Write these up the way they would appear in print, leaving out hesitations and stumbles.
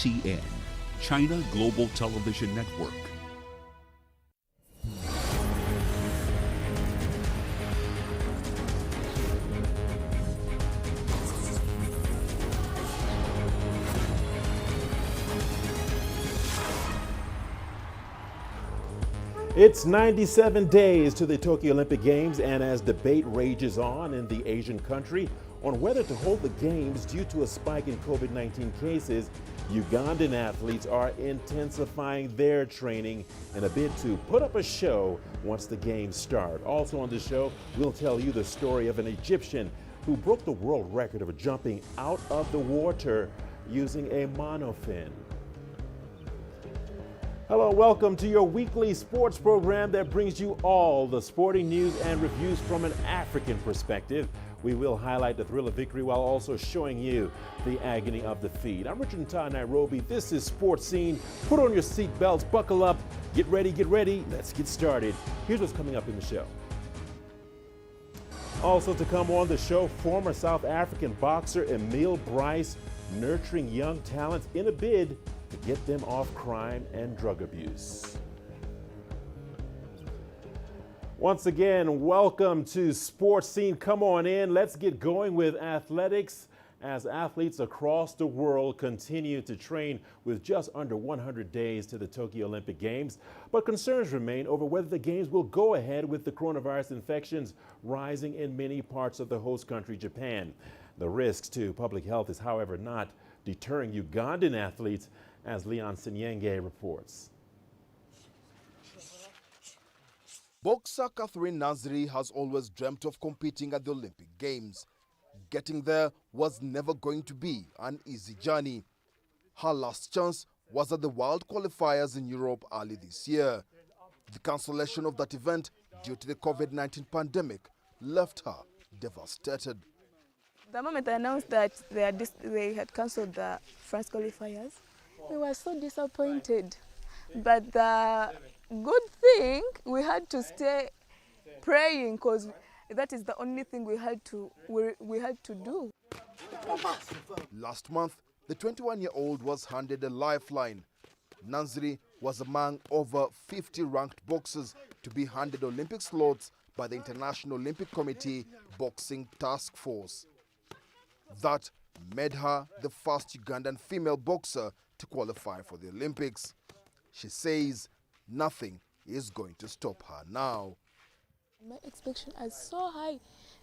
CGTN, China Global Television Network. It's 97 days to the Tokyo Olympic Games, and as debate rages on in the Asian country on whether to hold the Games due to a spike in COVID-19 cases, Ugandan athletes are intensifying their training in a bid to put up a show once the Games start. Also on the show, we'll tell you the story of an Egyptian who broke the world record of jumping out of the water using a monofin. Hello, welcome to your weekly sports program that brings you all the sporting news and reviews from an African perspective. We will highlight the thrill of victory while also showing you the agony of defeat. I'm Richard Nta in Nairobi. This is Sports Scene. Put on your seat belts, buckle up, get ready, let's get started. Here's what's coming up in the show. Also to come on the show, former South African boxer Emile Bryce nurturing young talents in a bid to get them off crime and drug abuse. Once again, welcome to Sports Scene. Come on in. Let's get going with athletics as athletes across the world continue to train with just under 100 days to the Tokyo Olympic Games. But concerns remain over whether the Games will go ahead with the coronavirus infections rising in many parts of the host country, Japan. The risks to public health is, however, not deterring Ugandan athletes, as Leon Senyenge reports. Boxer Catherine Nta has always dreamt of competing at the Olympic Games. Getting there was never going to be an easy journey. Her last chance was at the World Qualifiers in Europe early this year. The cancellation of that event due to the COVID-19 pandemic left her devastated. The moment I announced that they had cancelled the France qualifiers, we were so disappointed. But the good thing, we had to stay praying because that is the only thing we had to do. Last month, the 21-year-old was handed a lifeline. Nta was among over 50 ranked boxers to be handed Olympic slots by the International Olympic Committee Boxing Task Force. That made her the first Ugandan female boxer to qualify for the Olympics. She says nothing is going to stop her now. My expectation is so high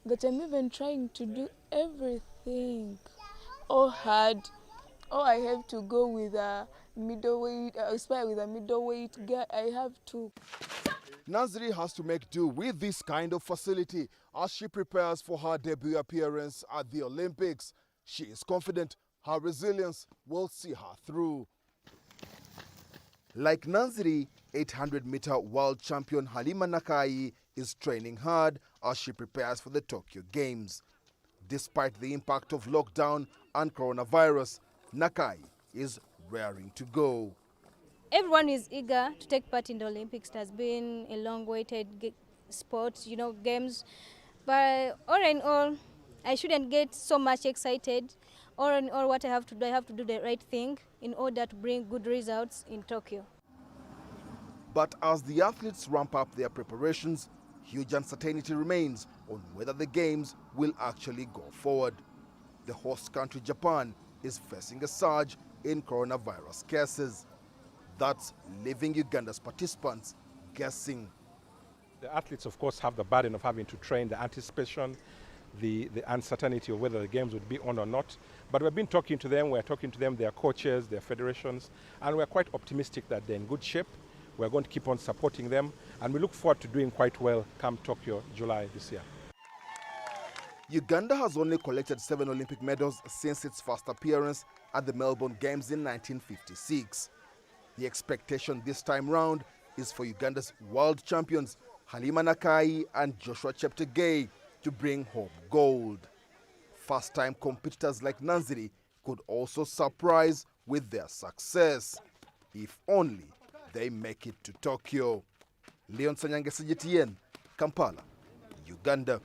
that I'm even trying to do everything. Oh, hard. Oh, I have to go with a middleweight, aspire with a middleweight guy. I have to. Nta has to make do with this kind of facility as she prepares for her debut appearance at the Olympics. She is confident her resilience will see her through. Like Nta, 800-meter world champion Halima Nakai is training hard as she prepares for the Tokyo Games. Despite the impact of lockdown and coronavirus, Nakai is raring to go. Everyone is eager to take part in the Olympics. It has been a long-awaited sport, games. But all in all, I shouldn't get so much excited. All in all, what I have to do the right thing in order to bring good results in Tokyo. But as the athletes ramp up their preparations, huge uncertainty remains on whether the Games will actually go forward. The host country, Japan, is facing a surge in coronavirus cases. That's leaving Uganda's participants guessing. The athletes, of course, have the burden of having to train, the anticipation, the uncertainty of whether the Games would be on or not. But we've been talking to them, their coaches, their federations, and we're quite optimistic that they're in good shape. We're going to keep on supporting them, and we look forward to doing quite well come Tokyo, July this year. Uganda has only collected 7 Olympic medals since its first appearance at the Melbourne Games in 1956. The expectation this time round is for Uganda's world champions Halima Nakai and Joshua Cheptegei to bring home gold. First-time competitors like Nta could also surprise with their success, if only they make it to Tokyo. Leon Senyenge, CGTN, Kampala, Uganda.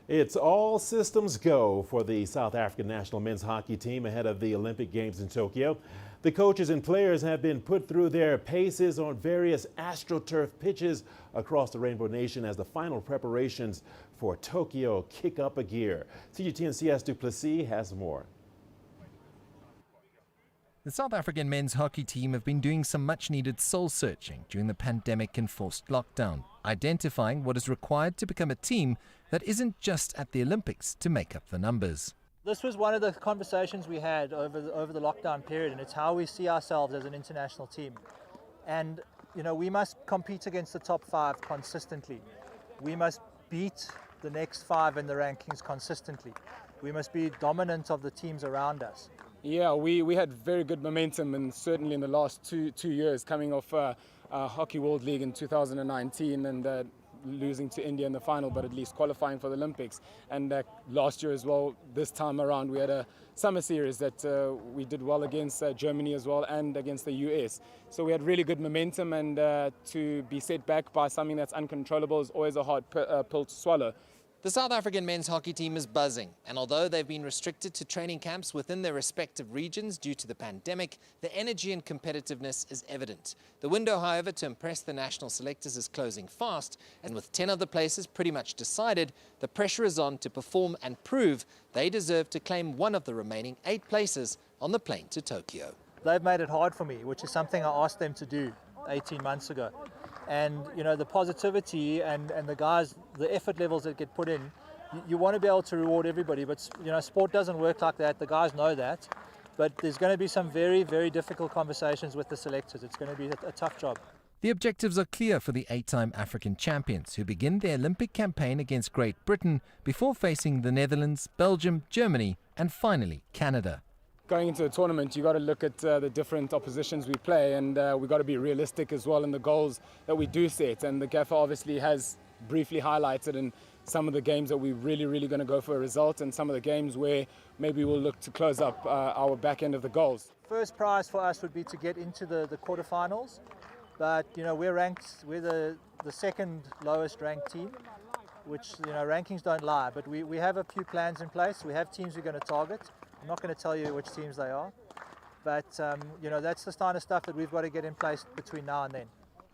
It's all systems go for the South African national men's hockey team ahead of the Olympic Games in Tokyo. The coaches and players have been put through their paces on various AstroTurf pitches across the Rainbow Nation as the final preparations for Tokyo kick up a gear. CGTN CS du Plessis has more. The South African men's hockey team have been doing some much-needed soul-searching during the pandemic and forced lockdown, identifying what is required to become a team that isn't just at the Olympics to make up the numbers. This was one of the conversations we had over the lockdown period, and it's how we see ourselves as an international team. And, you know, we must compete against the top 5 consistently. We must beat the next 5 in the rankings consistently. We must be dominant of the teams around us. Yeah, we had very good momentum, and certainly in the last two years, coming off Hockey World League in 2019 and losing to India in the final, but at least qualifying for the Olympics. And last year as well, this time around, we had a summer series that we did well against Germany as well and against the US. So we had really good momentum, and to be set back by something that's uncontrollable is always a hard pill to swallow. The South African men's hockey team is buzzing, and although they've been restricted to training camps within their respective regions due to the pandemic, the energy and competitiveness is evident. The window, however, to impress the national selectors is closing fast, and with 10 other places pretty much decided, the pressure is on to perform and prove they deserve to claim one of the remaining 8 places on the plane to Tokyo. They've made it hard for me, which is something I asked them to do 18 months ago. And, you know, the positivity and the guys, the effort levels that get put in, you want to be able to reward everybody, but, you know, sport doesn't work like that. The guys know that. But there's going to be some very, very difficult conversations with the selectors. It's going to be a tough job. The objectives are clear for the 8-time African champions, who begin their Olympic campaign against Great Britain before facing the Netherlands, Belgium, Germany, and finally Canada. Going into a tournament, you got to look at the different oppositions we play, and we got to be realistic as well in the goals that we do set. And the gaffer obviously has briefly highlighted in some of the games that we're really going to go for a result, and some of the games where maybe we'll look to close up our back end of the goals. First prize for us would be to get into the quarterfinals, but, you know, we're the second lowest ranked team, which, you know, rankings don't lie, but we have a few plans in place. We have teams we're going to target. I'm not going to tell you which teams they are, but you know, that's the kind of stuff that we've got to get in place between now and then.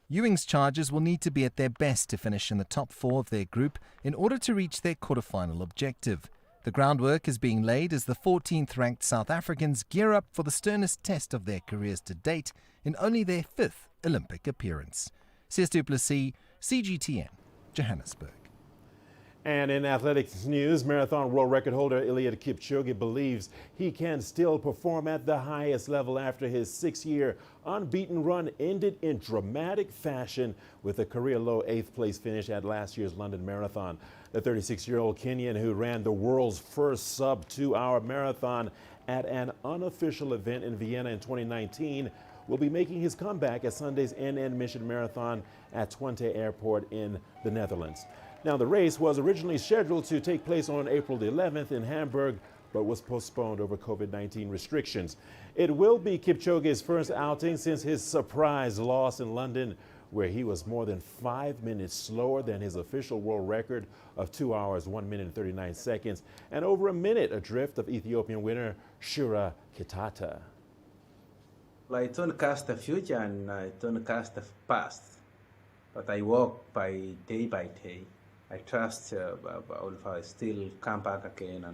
Ewing's Chargers will need to be at their best to finish in the top 4 of their group in order to reach their quarterfinal objective. The groundwork is being laid as the 14th ranked South Africans gear up for the sternest test of their careers to date in only their 5th Olympic appearance. CS du Plessis, CGTN, Johannesburg. And in athletics news, marathon world record holder Eliud Kipchoge believes he can still perform at the highest level after his 6-year unbeaten run ended in dramatic fashion with a career-low 8th place finish at last year's London Marathon. The 36-year-old Kenyan, who ran the world's first sub-2-hour marathon at an unofficial event in Vienna in 2019, will be making his comeback at Sunday's NN Mission Marathon at Twente Airport in the Netherlands. Now, the race was originally scheduled to take place on April the 11th in Hamburg, but was postponed over COVID-19 restrictions. It will be Kipchoge's first outing since his surprise loss in London, where he was more than 5 minutes slower than his official world record of 2 hours, 1 minute and 39 seconds, and over a minute adrift of Ethiopian winner Shura Kitata. I don't cast the future and I don't cast the past, but I walk by day. I trust I still come back again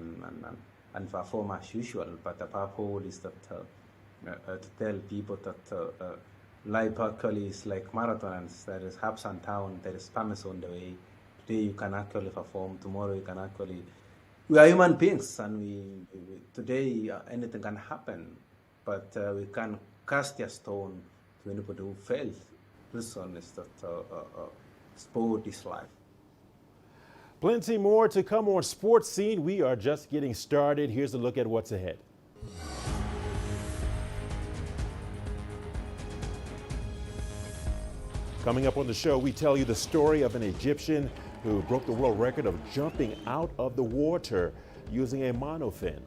and perform as usual. But the purpose is that to tell people that life actually is like marathons. There is ups and downs. There is promise on the way. Today you can actually perform. Tomorrow you can actually. We are human beings, and today anything can happen. But we can cast a stone to anybody who fails. This one is that sport is life. Plenty more to come on Sports Scene. We are just getting started. Here's a look at what's ahead. Coming up on the show, we tell you the story of an Egyptian who broke the world record of jumping out of the water using a monofin.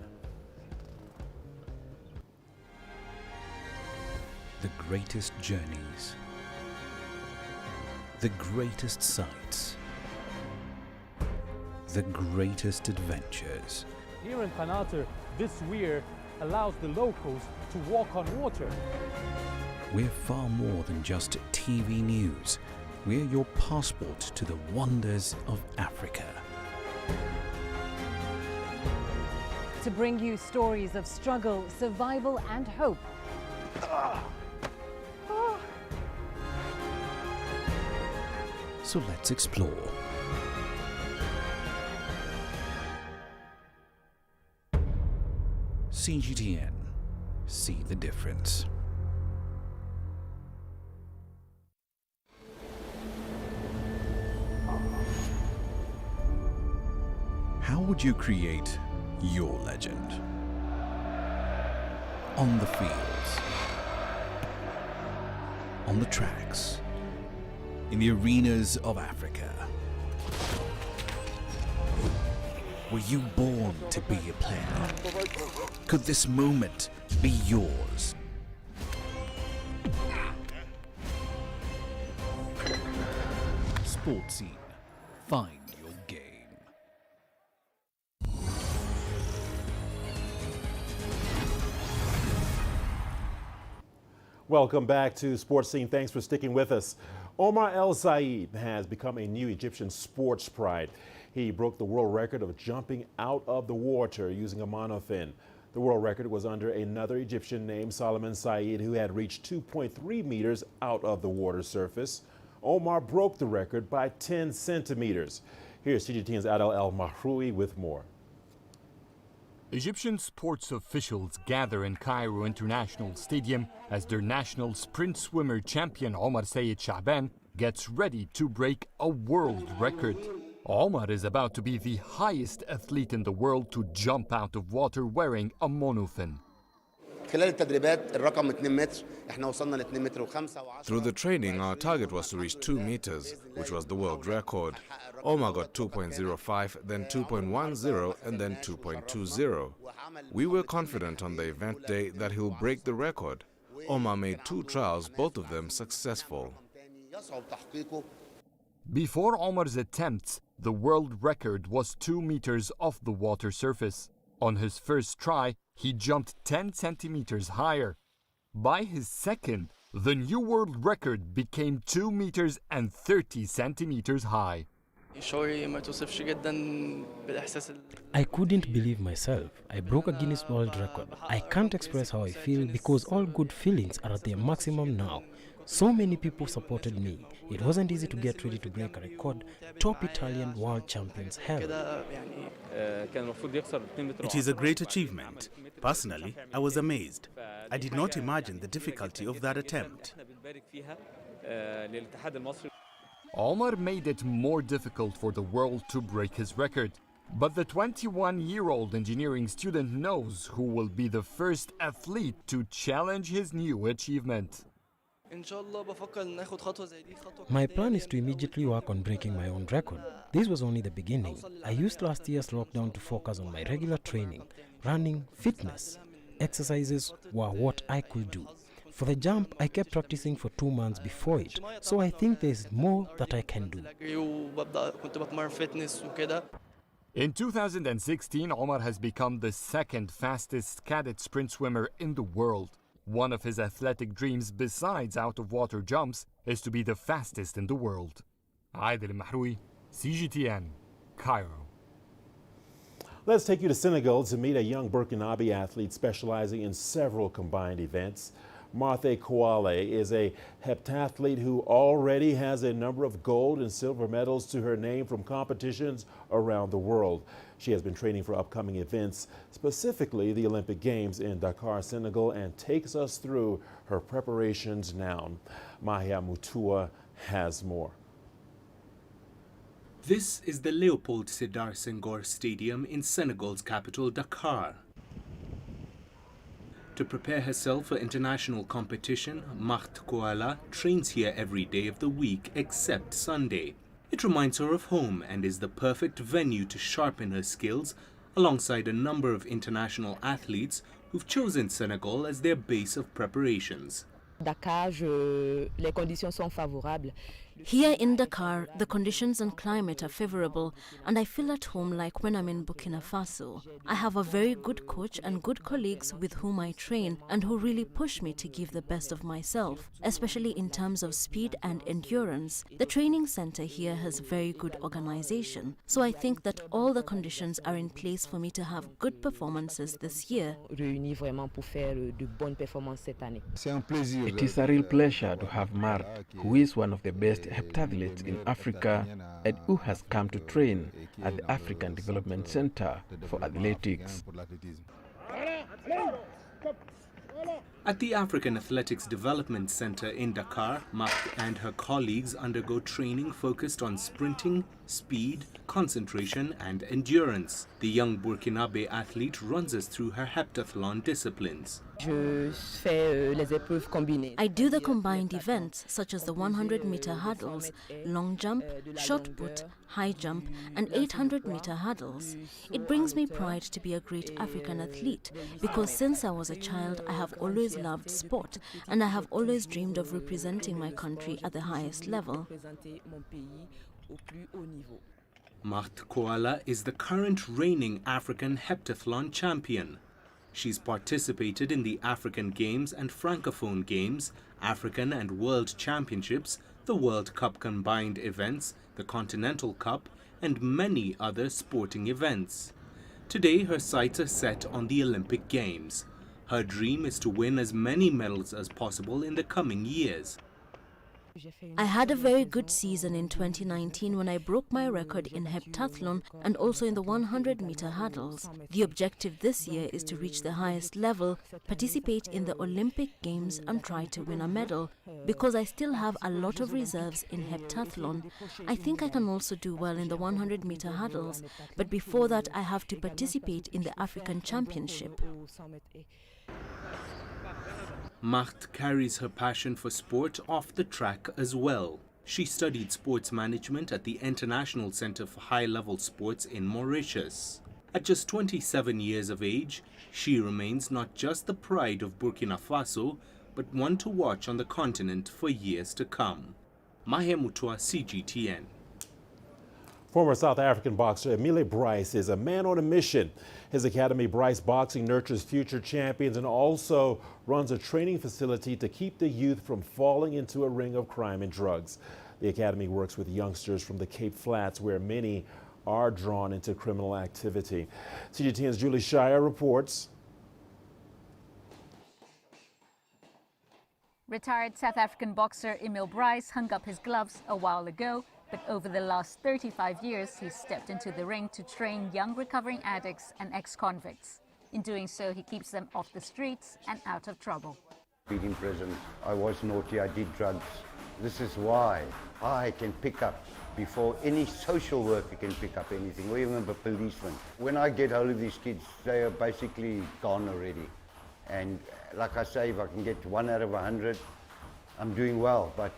The greatest journeys, the greatest sights. the greatest adventures. Here in Nta, this weir allows the locals to walk on water. We're far more than just TV news. We're your passport to the wonders of Africa. To bring you stories of struggle, survival and hope. So let's explore. CGTN. See the difference. How would you create your legend? On the fields, on the tracks, in the arenas of Africa. Were you born to be a player? Could this moment be yours? Sports Scene. Find your game. Welcome back to Sports Scene. Thanks for sticking with us. Omar El Said has become a new Egyptian sports pride. He broke the world record of jumping out of the water using a monofin. The world record was under another Egyptian named Solomon Said, who had reached 2.3 meters out of the water surface. Omar broke the record by 10 centimeters. Here's CGTN's Adel El Mahroui with more. Egyptian sports officials gather in Cairo International Stadium as their national sprint swimmer champion Omar Sayed Sha'ban gets ready to break a world record. Omar is about to be the highest athlete in the world to jump out of water wearing a monofin. Through the training, our target was to reach 2 meters, which was the world record. Omar got 2.05, then 2.10, and then 2.20. We were confident on the event day that he'll break the record. Omar made 2 trials, both of them successful. Before Omar's attempts, the world record was 2 meters off the water surface. On his first try, he jumped 10 centimeters higher. By his second, the new world record became 2 meters and 30 centimeters high. I couldn't believe myself. I broke a Guinness World Record. I can't express how I feel because all good feelings are at their maximum now. So many people supported me. It wasn't easy to get ready to break a record top Italian world champions held. It is a great achievement. Personally, I was amazed. I did not imagine the difficulty of that attempt. Omar made it more difficult for the world to break his record. But the 21-year-old engineering student knows who will be the first athlete to challenge his new achievement. My plan is to immediately work on breaking my own record. This was only the beginning. I used last year's lockdown to focus on my regular training. Running, fitness, exercises were what I could do. For the jump, I kept practicing for 2 months before it, so I think there's more that I can do. In 2016, Omar has become the second fastest cadet sprint swimmer in the world. One of his athletic dreams, besides out-of-water jumps, is to be the fastest in the world. Adel Mahroui, CGTN, Cairo. Let's take you to Senegal to meet a young Burkinabe athlete specializing in several combined events. Marthe Kouale is a heptathlete who already has a number of gold and silver medals to her name from competitions around the world. She has been training for upcoming events, specifically the Olympic Games in Dakar, Senegal, and takes us through her preparations now. Mahia Mutua has more. This is the Leopold Sédar Senghor Stadium in Senegal's capital, Dakar. To prepare herself for international competition, Marthe Kouale trains here every day of the week except Sunday. It reminds her of home and is the perfect venue to sharpen her skills alongside a number of international athletes who've chosen Senegal as their base of preparations. Dakar, les conditions sont favorables. Here in Dakar, the conditions and climate are favorable, and I feel at home like when I'm in Burkina Faso. I have a very good coach and good colleagues with whom I train and who really push me to give the best of myself, especially in terms of speed and endurance. The training center here has very good organization, so I think that all the conditions are in place for me to have good performances this year. It is a real pleasure to have Mart, who is one of the best heptathletes in Africa and who has come to train at the African Development Center for Athletics. At the African Athletics Development Center in Dakar, Mart and her colleagues undergo training focused on sprinting, speed, concentration and endurance. The young Burkinabe athlete runs us through her heptathlon disciplines. I do the combined events such as the 100-meter hurdles, long jump, shot put, high jump and 800-meter hurdles. It brings me pride to be a great African athlete because since I was a child I have always loved sport and I have always dreamed of representing my country at the highest level. Mart Koala is the current reigning African heptathlon champion. She's participated in the African Games and Francophone Games, African and World Championships, the World Cup combined events, the Continental Cup, and many other sporting events. Today, her sights are set on the Olympic Games. Her dream is to win as many medals as possible in the coming years. I had a very good season in 2019 when I broke my record in heptathlon and also in the 100-meter hurdles. The objective this year is to reach the highest level, participate in the Olympic Games and try to win a medal. Because I still have a lot of reserves in heptathlon, I think I can also do well in the 100-meter hurdles, but before that I have to participate in the African Championship. Mart carries her passion for sport off the track as well. She studied sports management at the International Center for High-Level Sports in Mauritius. At just 27 years of age, she remains not just the pride of Burkina Faso, but one to watch on the continent for years to come. Mahe Mutua, CGTN. Former South African boxer Emile Bryce is a man on a mission. His academy, Bryce Boxing, nurtures future champions and also runs a training facility to keep the youth from falling into a ring of crime and drugs. The academy works with youngsters from the Cape Flats, where many are drawn into criminal activity. CGTN's Julie Shire reports. Retired South African boxer Emile Bryce hung up his gloves a while ago. But over the last 35 years, he's stepped into the ring to train young recovering addicts and ex-convicts. In doing so, he keeps them off the streets and out of trouble. Being in prison, I was naughty, I did drugs. This is why I can pick up, before any social worker can pick up anything, or even a policeman. When I get hold of these kids, they are basically gone already. And like I say, if I can get 1 out of 100, I'm doing well. But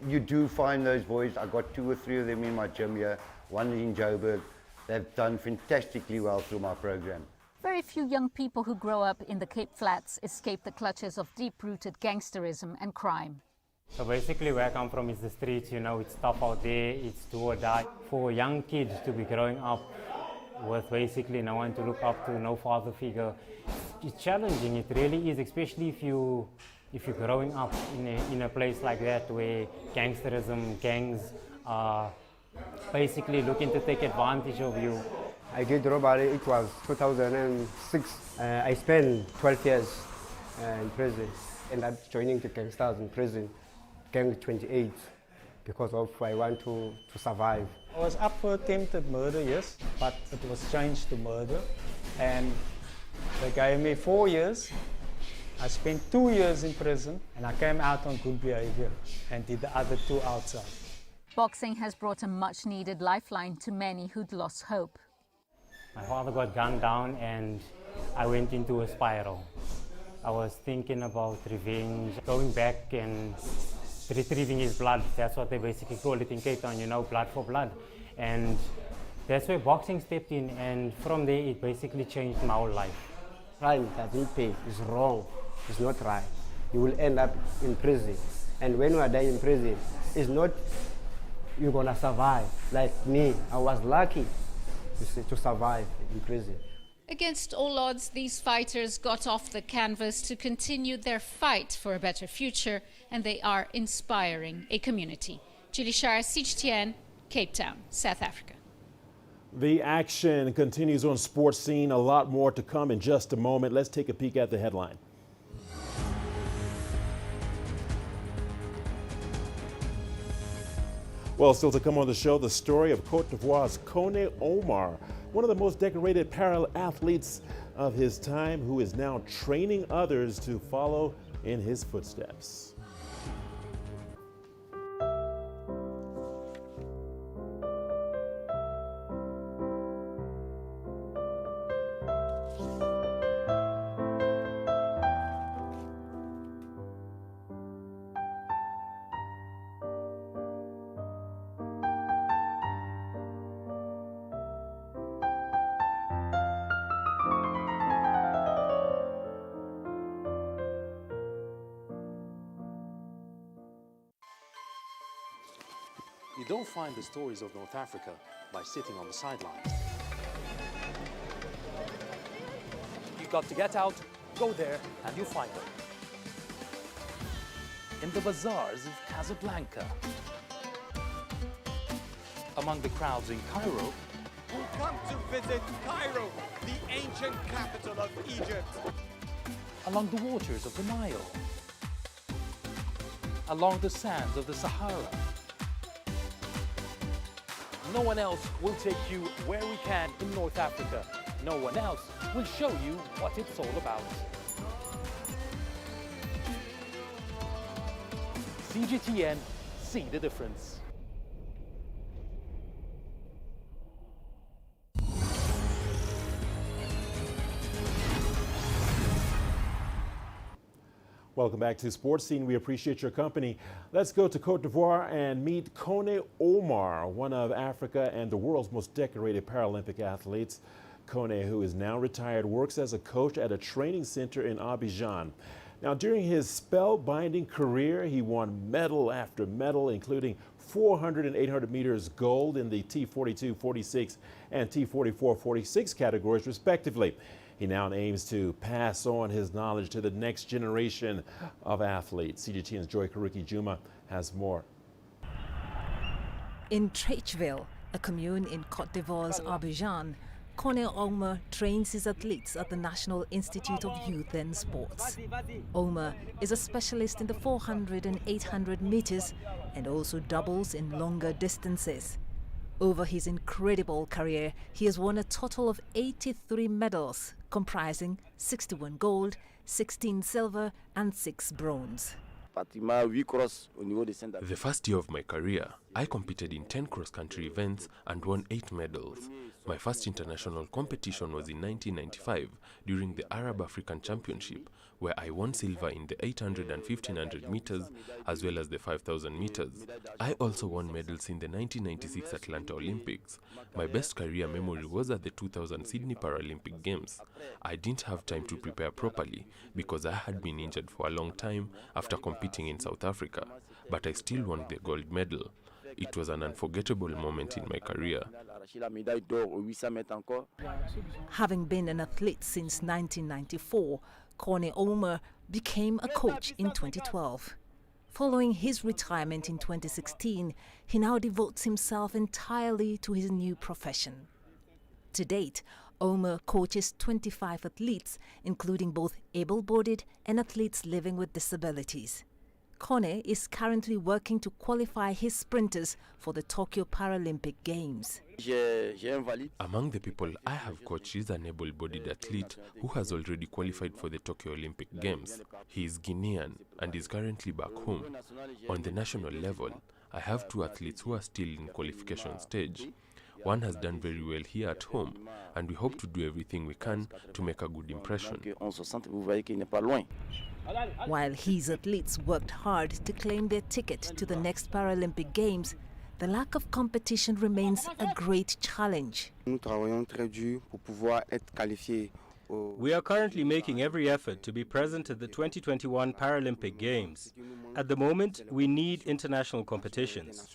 you do find those boys. I got 2 or 3 of them in my gym here, one in Joburg. They've done fantastically well through my program. Very few young people who grow up in the Cape Flats escape the clutches of deep-rooted gangsterism and crime. So basically where I come from is the streets, you know, it's tough out there, it's do or die. For young kids to be growing up with basically no one to look up to, no father figure, it's challenging, it really is, especially if you're growing up in a place like that where gangsterism, gangs are basically looking to take advantage of you. I did robbery, it was 2006. I spent 12 years in prison, and I'm joining the gangsters in prison, Gang 28, because of I want to survive. I was up for attempted murder, yes, but it was changed to murder, and they gave me 4 years. I spent 2 years in prison and I came out on good behavior and did the other 2 outside. Boxing has brought a much-needed lifeline to many who'd lost hope. My father got gunned down and I went into a spiral. I was thinking about revenge, going back and retrieving his blood. That's what they basically call it in Cape Town, you know, blood for blood. And that's where boxing stepped in, and from there it basically changed my whole life. Crime doesn't pay, it's wrong. It's not right. You will end up in prison. And when you are there in prison, it's not you're gonna survive. Like me, I was lucky to survive in prison. Against all odds, these fighters got off the canvas to continue their fight for a better future, and they are inspiring a community. Julie Shire, CGTN, Cape Town, South Africa. The action continues on Sports Scene. A lot more to come in just a moment. Let's take a peek at the headline. Well, still to come on the show, the story of Cote d'Ivoire's Kone Omar, one of the most decorated para-athletes of his time, who is now training others to follow in his footsteps. You don't find the stories of North Africa by sitting on the sidelines. You've got to get out, go there, and you'll find them. In the bazaars of Casablanca, among the crowds in Cairo, who come to visit Cairo, the ancient capital of Egypt. Along the waters of the Nile, along the sands of the Sahara. No one else will take you where we can in North Africa. No one else will show you what it's all about. CGTN, see the difference. Welcome back to Sports Scene. We appreciate your company. Let's go to Cote d'Ivoire and meet Kone Omar, one of Africa and the world's most decorated Paralympic athletes. Kone, who is now retired, works as a coach at a training center in Abidjan. Now, during his spellbinding career, he won medal after medal, including 400 and 800 meters gold in the T42, 46, and T44, 46 categories, respectively. He now aims to pass on his knowledge to the next generation of athletes. CGTN's Joy Karuki Juma has more. In Trecheville, a commune in Cote d'Ivoire's Abidjan, Kone Omar trains his athletes at the National Institute of Youth and Sports. Omar is a specialist in the 400 and 800 meters and also doubles in longer distances. Over his incredible career, he has won a total of 83 medals, comprising 61 gold, 16 silver, and 6 bronze. The first year of my career, I competed in 10 cross-country events and won 8 medals. My first international competition was in 1995 during the Arab African Championship, where I won silver in the 800 and 1500 meters as well as the 5000 meters. I also won medals in the 1996 Atlanta Olympics. My best career memory was at the 2000 Sydney Paralympic Games. I didn't have time to prepare properly because I had been injured for a long time after competing in South Africa, but I still won the gold medal. It was an unforgettable moment in my career. Having been an athlete since 1994, Kone Omar became a coach in 2012. Following his retirement in 2016, he now devotes himself entirely to his new profession. To date, Omar coaches 25 athletes, including both able-bodied and athletes living with disabilities. Kone is currently working to qualify his sprinters for the Tokyo Paralympic Games. Among the people I have coached is an able-bodied athlete who has already qualified for the Tokyo Olympic Games. He is Ghanaian and is currently back home. On the national level, I have 2 athletes who are still in qualification stage. One has done very well here at home, and we hope to do everything we can to make a good impression. While his athletes worked hard to claim their ticket to the next Paralympic Games, the lack of competition remains a great challenge. We are currently making every effort to be present at the 2021 Paralympic Games. At the moment, we need international competitions.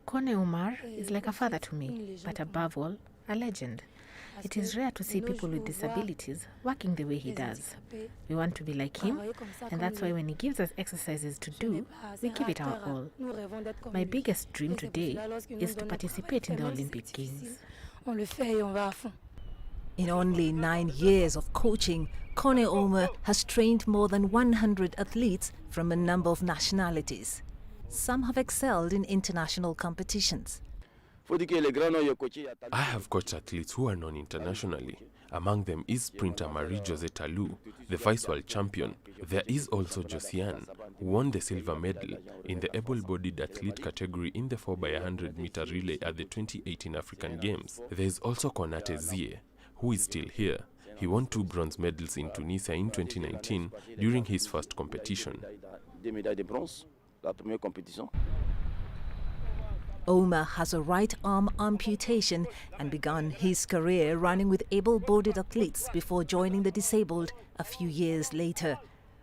Kone Umar is like a father to me, but above all, a legend. It is rare to see people with disabilities working the way he does. We want to be like him, and that's why when he gives us exercises to do, we give it our all. My biggest dream today is to participate in the Olympic Games. In only 9 years of coaching, Kone Omer has trained more than 100 athletes from a number of nationalities. Some have excelled in international competitions. I have coached athletes who are known internationally. Among them is sprinter Marie-José Talou, the vice world champion. There is also Josiane, who won the silver medal in the able-bodied athlete category in the 4x100 meter relay at the 2018 African Games. There is also Konate Zie, who is still here. He won 2 bronze medals in Tunisia in 2019 during his first competition. Omer has a right arm amputation and began his career running with able-bodied athletes before joining the disabled a few years later.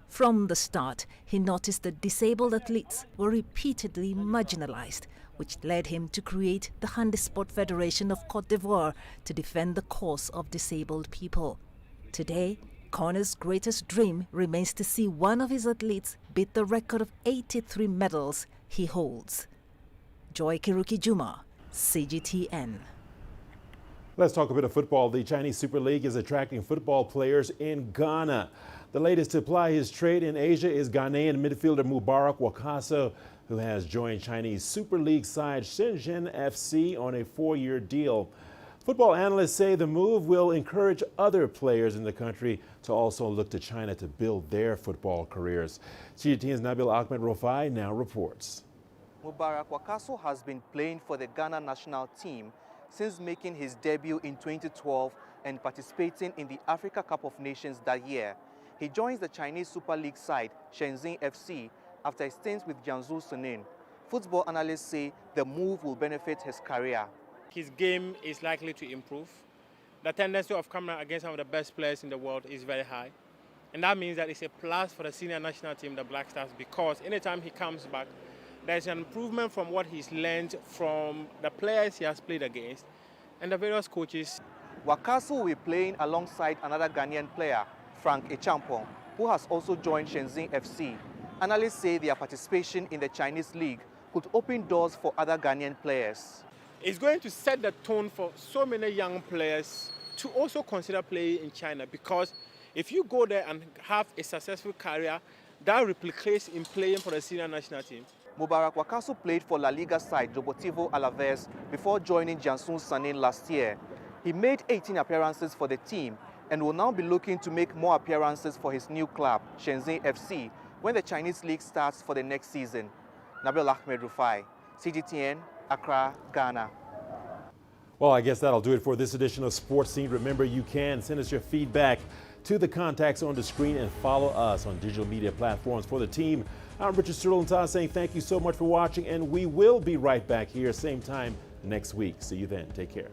From the start, he noticed that disabled athletes were repeatedly marginalized, which led him to create the Handisport Federation of Côte d'Ivoire to defend the cause of disabled people. Today, Kone's greatest dream remains to see one of his athletes beat the record of 83 medals he holds. Joy Kiruki Juma, CGTN. Let's talk a bit of football. The Chinese Super League is attracting football players in Ghana. The latest to ply his trade in Asia is Ghanaian midfielder Mubarak Wakaso, who has joined Chinese Super League side Shenzhen FC on a 4-year deal. Football analysts say the move will encourage other players in the country to also look to China to build their football careers. CGTN's Nabil Ahmed Rofai now reports. Mubarak Wakaso has been playing for the Ghana national team since making his debut in 2012 and participating in the Africa Cup of Nations that year. He joins the Chinese Super League side Shenzhen FC after a stint with Jiangsu Suning. Football analysts say the move will benefit his career. His game is likely to improve. The tendency of coming against some of the best players in the world is very high. And that means that it's a plus for the senior national team, the Black Stars, because anytime he comes back, there's an improvement from what he's learned from the players he has played against and the various coaches. Wakaso will be playing alongside another Ghanaian player, Frank Echampong, who has also joined Shenzhen FC. Analysts say their participation in the Chinese league could open doors for other Ghanaian players. It's going to set the tone for so many young players to also consider playing in China, because if you go there and have a successful career, that replicates in playing for the senior national team. Mubarak Wakaso played for La Liga side Deportivo Alaves before joining Jiangsu Suning last year. He made 18 appearances for the team and will now be looking to make more appearances for his new club, Shenzhen FC, when the Chinese league starts for the next season. Nabil Ahmed Rufai, CGTN, Accra, Ghana. Well, I guess that'll do it for this edition of Sports Scene. Remember, you can send us your feedback to the contacts on the screen and follow us on digital media platforms. For the team, I'm Richard Nta saying thank you so much for watching, and we will be right back here same time next week. See you then. Take care.